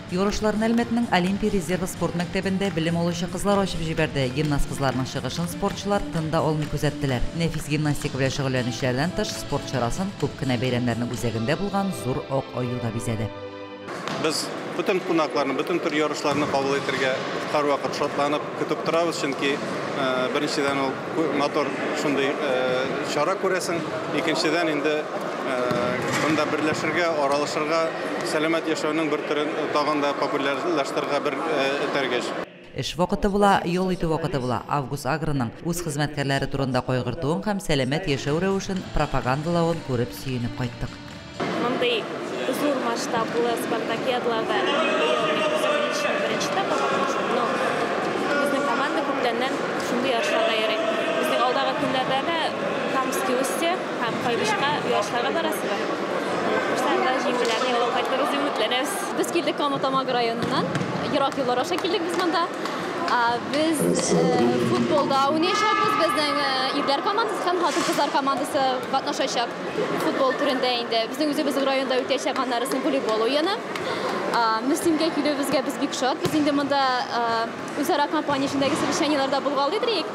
Yoruşların әлметінің Олимпия резерві спорт мектебінде білім олушы қызлар ойшып жіберді. Гимнаст қызларының шығышын спортшылар тында олмай көзеттілер. Нефис гимнастика біле шүғыленушілерден тыш спорт шарасын көп кіне бейремлерінің өзегінде бұлған зур оқ ойуға бизеді. Biz bütün qonaqlarni, bütün tür yarışlarını qabul etirge har vaqt şotlanıp kütüp turabız, çünki birinchidan motor shunday chora ko'rasin, ikkinchidan endi bunda birlashirga, oralashirga, salomat yashashning bir turini tag'inda populярlashtirga bir tergesh. Эш вакыты була, yol итү вакыты була. Август Агрының үз хезмәткәрләре турында кайгыртуын һәм сәламәт яшәү рәвешен пропагандалавын күреп сөенеп кайттык. Мондай зур масштаблы спартакиадаларда birinchi но bizning komanda ko'pdandan shunday yarashlarda yaraydi. Bizning oldagi kunlarda Kamskiy o'sdi, ham Qo'ybishqa yoshlarga borasizlar. O'shanda jinglarni yo'lga qaytarib umidlanamiz. Biz keldik Qo'matomog rayonidan. Yiroq yo'llar osha keldik biz bunda. Biz futbolda o'ynayapmiz. Bizning erlar komandasi ham xotin-qizlar komandasi qatnashacak futbol turida endi. Bizning o'zimizning rayonda o'tayotgan narsani voleybol o'yini. Müslümge külübüzge biz bir kuşat. Biz indi bunda o'zaro kompaniyasındagi совещанияларда bulğal edirik.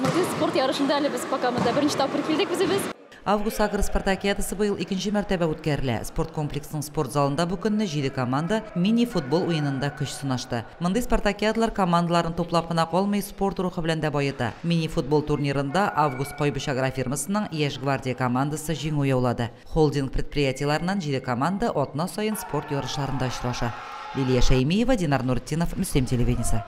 Mıdı sport yarışında biz pakamında birinchi tapır keldik biz. Август Агр спартакиадасы быйыл 2-нче мәртәбә үткәрелә. Спорт комплексының спорт залында бу көнне 7 команда мини-футбол уенында көч сынашты. Мондый спартакиадалар командаларын топлап кына калмый, спорт рухы белән дә байыта. Мини-футбол турнирында Август Койбыш агрофирмасының Яшь гвардия командасы җиңү яулады. Холдинг предприятиеларыннан 7 команда атна сайын спорт ярышларында очраша. Лилия Шаймиева, Динар Нуртдинов, Мөслим телевидениесе.